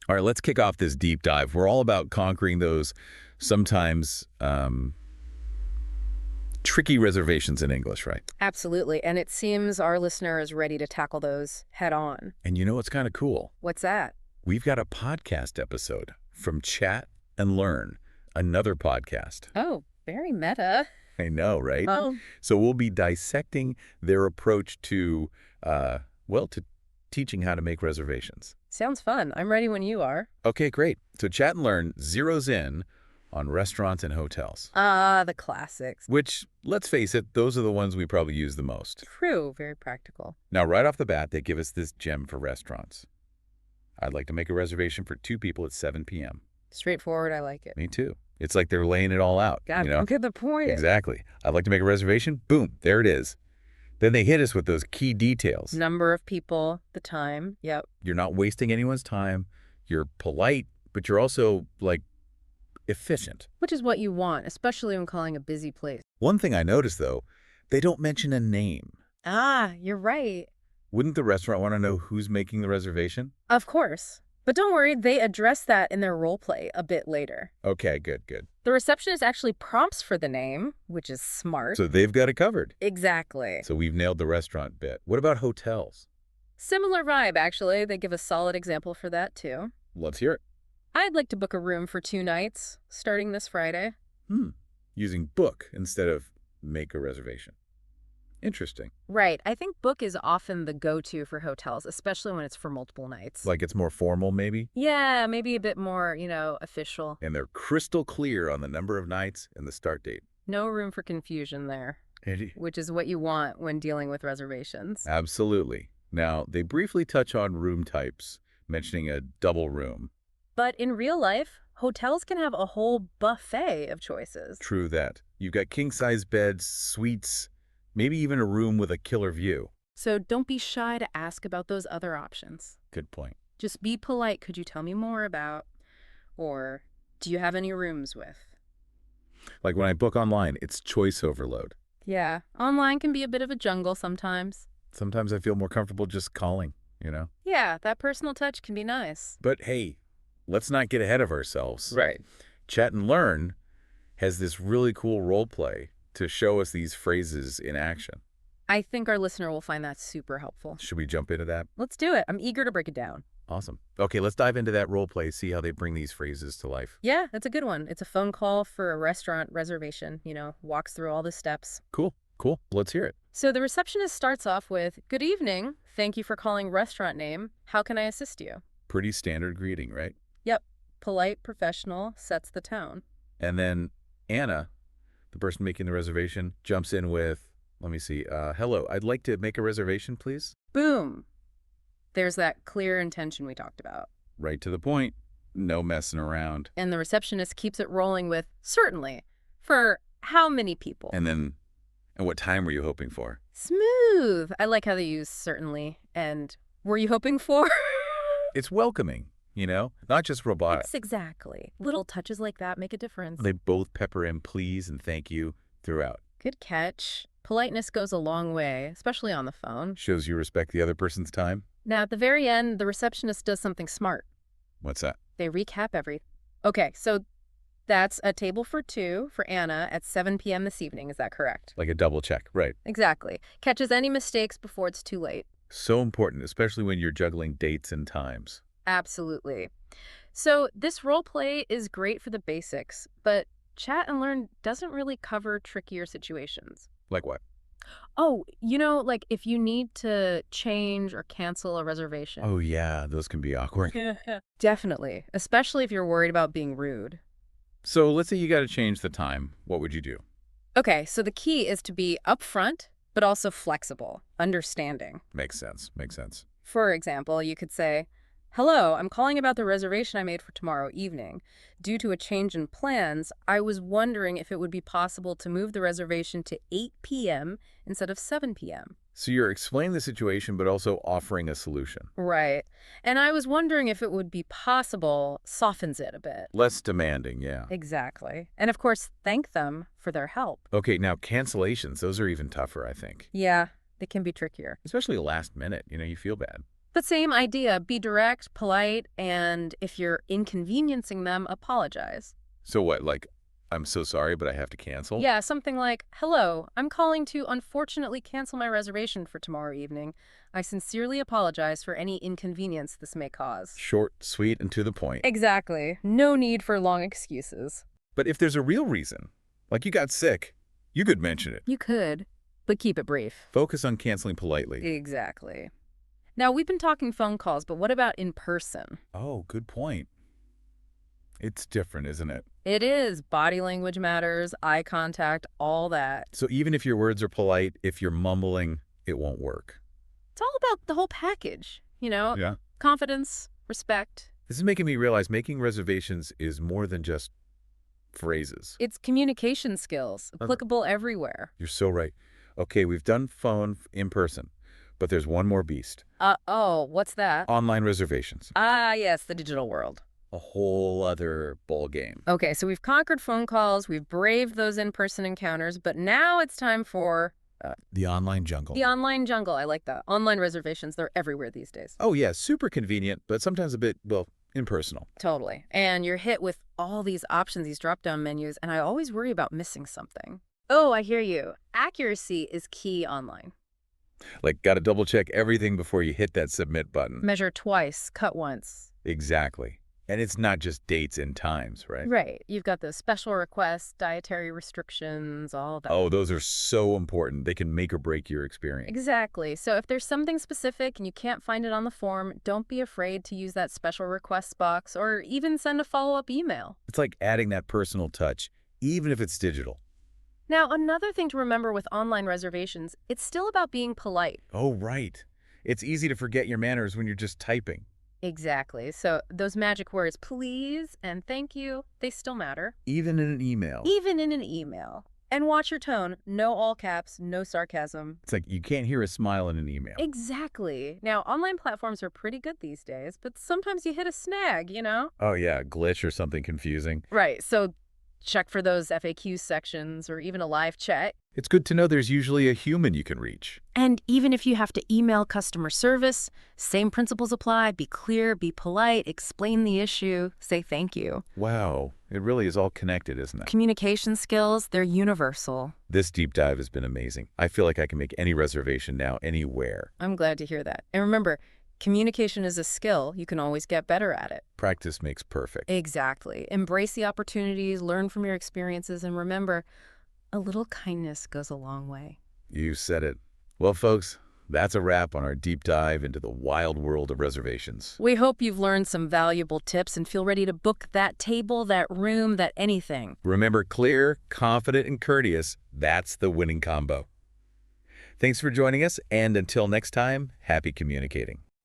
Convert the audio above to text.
All right, let's kick off this deep dive. We're all about conquering those sometimes tricky reservations in English, right? Absolutely. And it seems our listener is ready to tackle those head on. And you know what's kind of cool? What's that? We've got a podcast episode from Chat and Learn, another podcast. Oh, very meta. I know, right? Oh. So we'll be dissecting their approach to, to teaching how to make reservations. Sounds fun. I'm ready when you are. Okay, great. So Chat and Learn zeroes in on restaurants and hotels. Ah, the classics. Which, let's face it, those are the ones we probably use the most. True. Very practical. Now, right off the bat, they give us this gem for restaurants. I'd like to make a reservation for 2 people at 7 p.m. Straightforward. I like it. Me too. It's like they're laying it all out. God, you know? don't get the point. Exactly. I'd like to make a reservation. Boom, there it is. Then they hit us with those key details. Number of people, the time. Yep. You're not wasting anyone's time. You're polite, but you're also, efficient. Which is what you want, especially when calling a busy place. One thing I noticed, though, they don't mention a name. Ah, you're right. Wouldn't the restaurant want to know who's making the reservation? Of course. But don't worry, they address that in their role play a bit later. Okay, good. The receptionist actually prompts for the name, which is smart. So they've got it covered. Exactly. So we've nailed the restaurant bit. What about hotels? Similar vibe, actually. They give a solid example for that, too. Let's hear it. I'd like to book a room for 2 nights, starting this Friday. Using book instead of make a reservation. Interesting. Right. I think book is often the go-to for hotels, especially when it's for multiple nights. Like it's more formal, maybe? Yeah, maybe a bit more, official. And they're crystal clear on the number of nights and the start date. No room for confusion there, which is what you want when dealing with reservations. Absolutely. Now, they briefly touch on room types, mentioning a double room. But in real life, hotels can have a whole buffet of choices. True that. You've got king-size beds, suites, maybe even a room with a killer view. So don't be shy to ask about those other options. Good point. Just be polite. Could you tell me more about? Or do you have any rooms with? Like when I book online, it's choice overload. Yeah, online can be a bit of a jungle sometimes. Sometimes I feel more comfortable just calling, Yeah, that personal touch can be nice. But hey, let's not get ahead of ourselves. Right. Chat and Learn has this really cool role play to show us these phrases in action. I think our listener will find that super helpful. Should we jump into that? Let's do it. I'm eager to break it down. Awesome. Okay, let's dive into that role play, see how they bring these phrases to life. Yeah, that's a good one. It's a phone call for a restaurant reservation, walks through all the steps. Cool. Let's hear it. So the receptionist starts off with, "Good evening. Thank you for calling restaurant name. How can I assist you?" Pretty standard greeting, right? Yep. Polite, professional, sets the tone. And then Anna, the person making the reservation, jumps in with, hello, I'd like to make a reservation, please. Boom. There's that clear intention we talked about. Right to the point. No messing around. And the receptionist keeps it rolling with, "Certainly. For how many people?" And what time were you hoping for? Smooth. I like how they use "certainly" and "were you hoping for?" It's welcoming, not just robotic. Yes, exactly. Little touches like that make a difference. They both pepper in please and thank you throughout. Good catch. Politeness goes a long way, especially on the phone. Shows you respect the other person's time. Now, at the very end, the receptionist does something smart. What's that? They recap everything. Okay, so that's a table for 2 for Anna at 7 p.m. this evening. Is that correct? Like a double check, right. Exactly. Catches any mistakes before it's too late. So important, especially when you're juggling dates and times. Absolutely. So this role play is great for the basics, but Chat and Learn doesn't really cover trickier situations. Like what? Oh, like if you need to change or cancel a reservation. Oh, yeah, those can be awkward. Definitely, especially if you're worried about being rude. So let's say you got to change the time. What would you do? Okay, so the key is to be upfront, but also flexible, understanding. Makes sense. For example, you could say, "Hello, I'm calling about the reservation I made for tomorrow evening. Due to a change in plans, I was wondering if it would be possible to move the reservation to 8 p.m. instead of 7 p.m. So you're explaining the situation, but also offering a solution. Right. And I was wondering if it would be possible, softens it a bit. Less demanding, yeah. Exactly. And of course, thank them for their help. Okay, now cancellations, those are even tougher, I think. Yeah, they can be trickier. Especially last minute, you feel bad. But same idea, be direct, polite, and if you're inconveniencing them, apologize. So what, like, I'm so sorry, but I have to cancel? Yeah, something like, hello, I'm calling to unfortunately cancel my reservation for tomorrow evening. I sincerely apologize for any inconvenience this may cause. Short, sweet, and to the point. Exactly. No need for long excuses. But if there's a real reason, like you got sick, you could mention it. You could, but keep it brief. Focus on canceling politely. Exactly. Now, we've been talking phone calls, but what about in person? Oh, good point. It's different, isn't it? It is. Body language matters, eye contact, all that. So even if your words are polite, if you're mumbling, it won't work. It's all about the whole package, Yeah. confidence, respect. This is making me realize making reservations is more than just phrases. It's communication skills, applicable everywhere. You're so right. Okay, we've done phone in person, but there's one more beast. Oh, what's that? Online reservations. Ah, yes, the digital world. A whole other ball game. Okay, so we've conquered phone calls, we've braved those in-person encounters, but now it's time for The online jungle. the online jungle. I like that. Online reservations, they're everywhere these days. Oh, yeah, super convenient, but sometimes a bit, well, impersonal. Totally. And you're hit with all these options, these drop-down menus, and I always worry about missing something. Oh, I hear you. Accuracy is key online. Like, gotta double check everything before you hit that submit button. Measure twice, cut once. Exactly. And it's not just dates and times, right? Right. You've got those special requests, dietary restrictions, all that. Oh, those are so important. They can make or break your experience. Exactly. So if there's something specific and you can't find it on the form, don't be afraid to use that special requests box or even send a follow-up email. It's like adding that personal touch, even if it's digital. Now, another thing to remember with online reservations, it's still about being polite. Oh, right. It's easy to forget your manners when you're just typing. Exactly. So those magic words, please and thank you, they still matter. Even in an email. Even in an email. And watch your tone. No all caps, no sarcasm. It's like you can't hear a smile in an email. Exactly. Now, online platforms are pretty good these days, but sometimes you hit a snag, Oh, yeah, a glitch or something confusing. Right. So check for those FAQ sections or even a live chat. It's good to know there's usually a human you can reach. And even if you have to email customer service, same principles apply. Be clear, be polite, explain the issue, say thank you. Wow, it really is all connected, isn't it? Communication skills, they're universal. This deep dive has been amazing. I feel like I can make any reservation now, anywhere. I'm glad to hear that. And remember, communication is a skill. You can always get better at it. Practice makes perfect. Exactly. Embrace the opportunities, learn from your experiences, and remember, a little kindness goes a long way. You said it. Well, folks, that's a wrap on our deep dive into the wild world of reservations. We hope you've learned some valuable tips and feel ready to book that table, that room, that anything. Remember, clear, confident, and courteous, that's the winning combo. Thanks for joining us, and until next time, happy communicating.